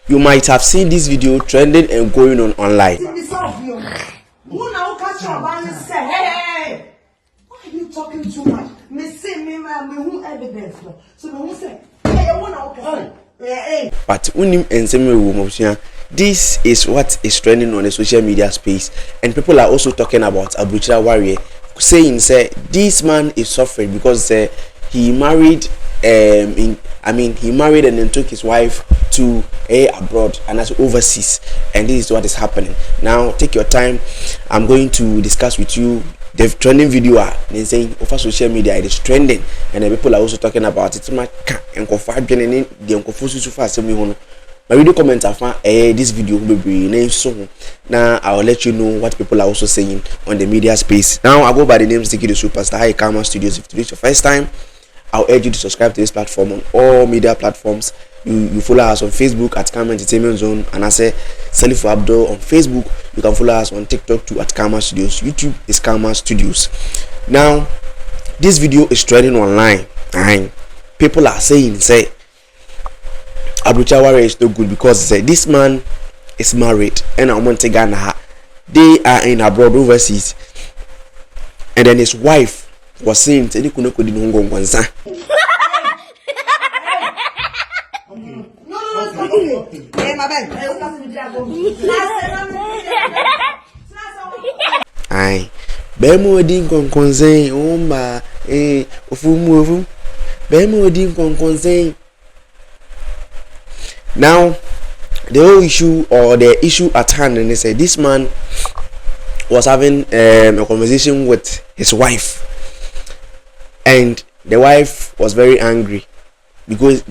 You might have seen this video trending and going on online. Why are you talking too much? Me say me who evidence no. So me who say hey you wanna okay. But Nns3m, this is what is trending on the social media space, and people are also talking about Abrokyire, saying say this man is suffering because he married he married and then took his wife to abroad and that's overseas, and this is what is happening now. Take your time. I'm going to discuss with you the trending video saying over social media. It is trending, and the people are also talking about it. My video comment this video will be so now I'll let you know what people are also saying on the media space. Now I go by the name Sticky the Superstar. Hi Karma Studios. If it's your first time, I'll urge you to subscribe to this platform on all media platforms. You follow us on Facebook at Karma Entertainment Zone, and I say Salif Abdul on Facebook. You can follow us on TikTok too at Karma Studios. YouTube is Karma Studios. Now this video is trending online, and people are saying say Abrokyire is no good because this man is married and I want to Ghana. They are in abroad overseas, and then his wife was saying say no. Aye, bemo din konkonzen omba ofumu bemo din konkonzen. Now the whole issue or the issue at hand, and they say this man was having a conversation with his wife, and the wife was very angry because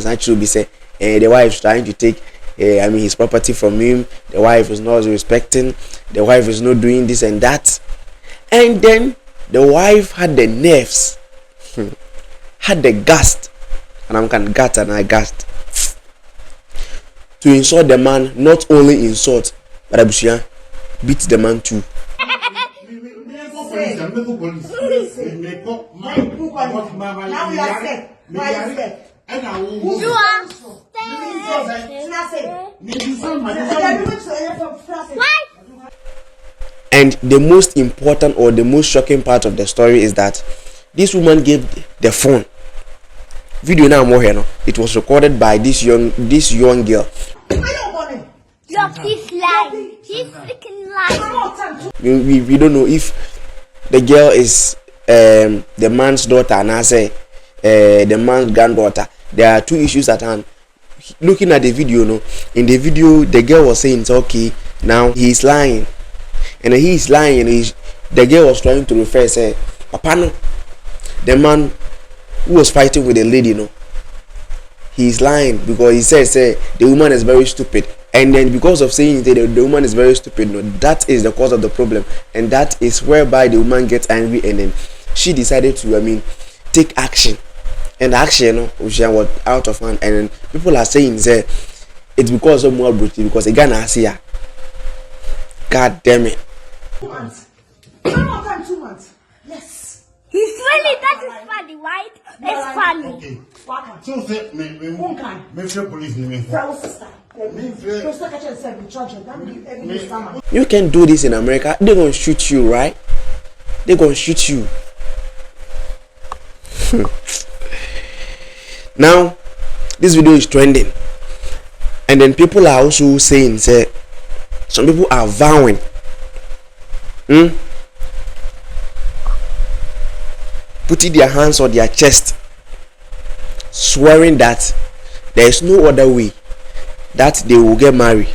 actually say the wife is trying to take his property from him. The wife is not respecting, the wife is not doing this and that, and then the wife had the nerves, had the gust, and I'm kind of gut and I gassed to insult the man. Not only insult, but Abrokyire beat the man too. And the most important or the most shocking part of the story is that this woman gave the phone. Video now more here, no? It was recorded by this young girl. He's lying. He's freaking lying. We don't know if the girl is the man's daughter and I say the man's granddaughter. There are two issues at hand. Looking at the video, no, in the video the girl was saying it's okay. Now he's lying, and he is lying. The girl was trying to refer say, Papa no, the man who was fighting with the lady, no, he's lying because he said say the woman is very stupid, and then because of saying that the woman is very stupid, no, that is the cause of the problem, and that is whereby the woman gets angry, and then she decided to take action, and action was out of hand, and then people are saying say it's because of more brutality because again I see her. God damn it. 2 months. 2 months. Yes. He's really, that is funny, right? It's funny. Okay. So say me police me. You can do this in America. They're gonna shoot you, right? They're gonna shoot you. Now this video is trending, and then people are also saying say some people are vowing putting their hands on their chest, swearing that there is no other way that they will get married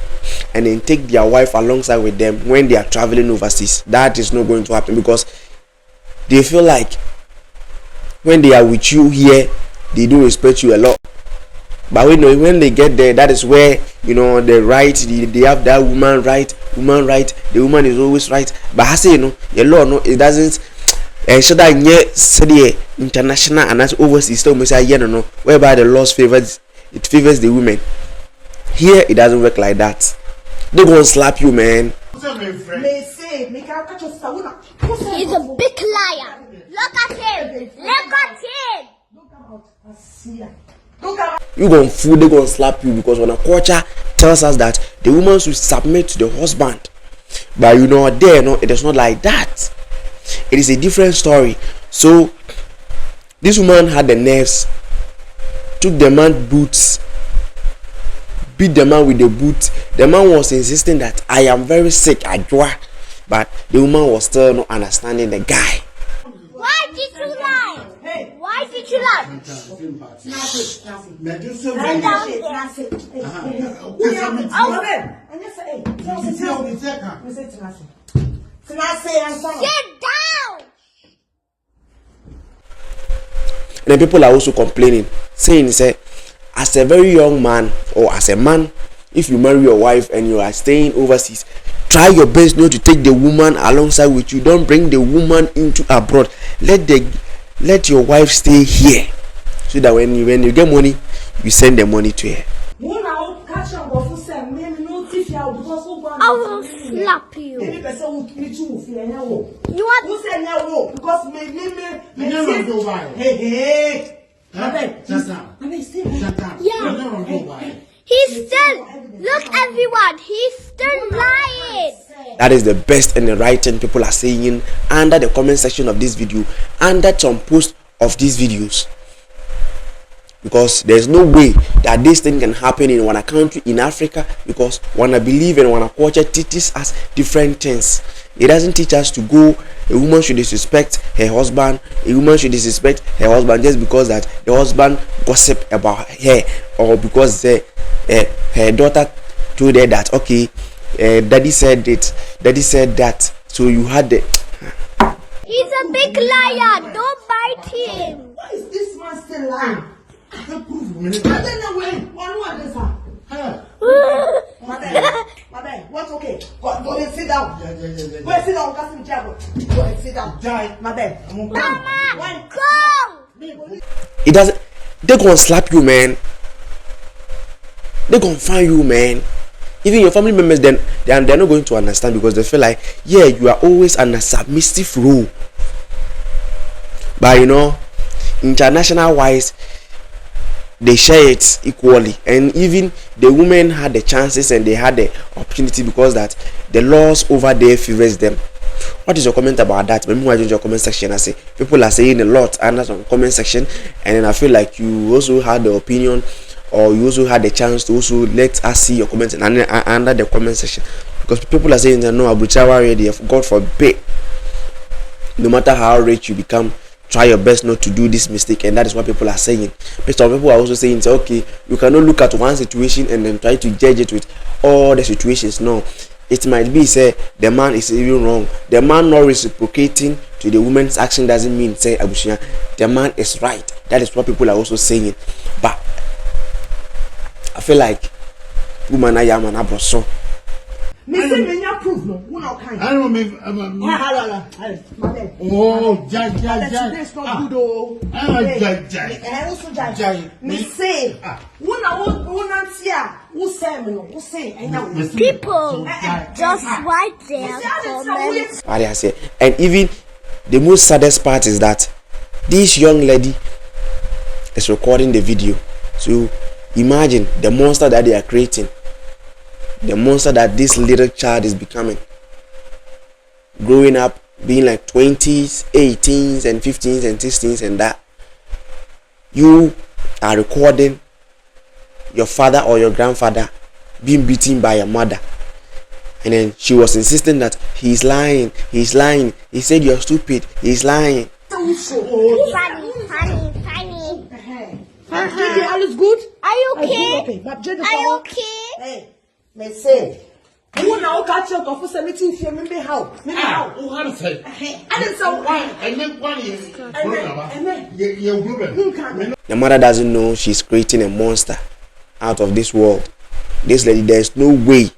and then take their wife alongside with them when they are traveling overseas. That is not going to happen because they feel like when they are with you here, they do respect you a lot, but when they get there, that is where the right, they have that woman right, the woman is always right. But I say the law it doesn't so that international and that's overseas still whereby the laws favors the women. Here it doesn't work like that. They gonna slap you, man. He's a big liar. Look at him. Look at him. Don't come out. I see her. You gon' fool, they gon' slap you, because when a culture tells us that the woman should submit to the husband, but you know there, no, it is not like that. It is a different story. So this woman had the nerves, took the man boots, beat the man with the boot. The man was insisting that I am very sick, but the woman was still not understanding the guy. Why did you lie? Why did you lie? Sit down. And then people are also complaining, saying, say, as a very young man or as a man, if you marry your wife and you are staying overseas, try your best not to take the woman alongside with you. Don't bring the woman into abroad. Let your wife stay here, so that when you get money, you send the money to her. I will slap you. You want? Yeah. He's still. Look, everyone. He's still lying. That is the best and the right thing people are saying under the comment section of this video, under some post of these videos. Because there's no way that this thing can happen in one country in Africa, because when I believe in one culture teaches us different things. It doesn't teach us to go, a woman should disrespect her husband, a woman should disrespect her husband just because that the husband gossip about her, or because her daughter told her that, okay, daddy said it, daddy said that, so you had the... He's a big liar. Don't bite him. Why is this man still lying? I don't know when. What's okay? Go and sit down. Go and sit down. Go and sit down. Mama, go. It doesn't. They're gonna slap you, man. They're gonna find you, man. Even your family members, then they're not going to understand, because they feel like, yeah, you are always under submissive role. But you know, international wise, they share it equally, and even the women had the chances and they had the opportunity, because that the laws over there favors them. What is your comment about that? Maybe in your comment section. I say people are saying a lot under some comment section, and then I feel like you also had the opinion, or you also had the chance to also let us see your comments under the comment section, because people are saying that no, Abrokyire, God forbid, no matter how rich you become, try your best not to do this mistake. And that is what people are saying. But some people are also saying, say, okay, you cannot look at one situation and then try to judge it with all the situations. No, it might be, say, the man is even wrong. The man not reciprocating to the woman's action doesn't mean, say, Abrokyire, the man is right. That is what people are also saying. But I feel like woman I am an abroso. I proof no. I don't know. Oh, judge. That's not good, oh. Judge. Also judge. Me say, who say, People just write their comments. I say, and even the most saddest part is that this young lady is recording the video. So imagine the monster that they are creating, the monster that this little child is becoming, growing up, being like 20s, 18s, and 15s, and 16s, and that. You are recording your father or your grandfather being beaten by your mother, and then she was insisting that he's lying. He said you're stupid. He's lying. Funny. All is good? Are you okay? Are you okay? Hey, me say, who now catch your office and meeting here? Maybe how? Who had to say? I didn't say why. And then one is. The mother doesn't know she's creating a monster out of this world. This lady, there's no way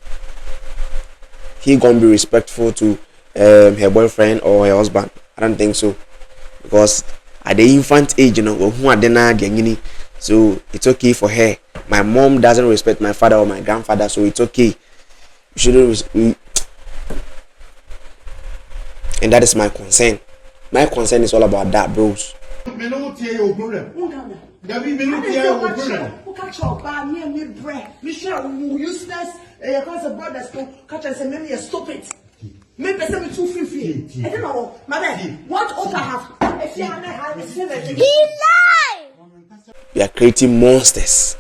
he gonna be respectful to her boyfriend or her husband. I don't think so, because at the infant age, you know, so it's okay for her. My mom doesn't respect my father or my grandfather, so it's okay. You shouldn't. And that is my concern. My concern is all about that, bros. David, me look here, we're good. Who catch your bar near me bread? Michelle, useless. Your cousin brothers to catch and say, maybe you stop it. Maybe send me 250. I don't know, my man. What offer have? If you have He lied. We are creating monsters.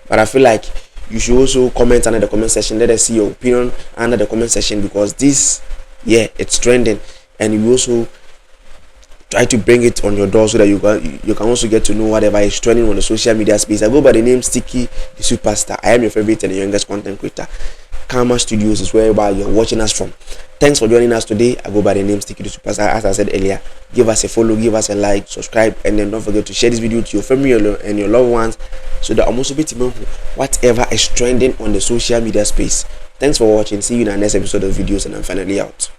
But I feel like you should also comment under the comment section. Let us see your opinion under the comment section, because this, yeah, it's trending, and you also try to bring it on your door so that you can also get to know whatever is trending on the social media space. I go by the name Sticky the Superstar. I am your favorite and the youngest content creator. Karma Studios is wherever you're watching us from. Thanks for joining us today. I go by the name Sticky the Superstar. As I said earlier, give us a follow, give us a like, subscribe, and then don't forget to share this video to your family and your loved ones, so that I'm also able to know whatever is trending on the social media space. Thanks for watching. See you in our next episode of videos, and I'm finally out.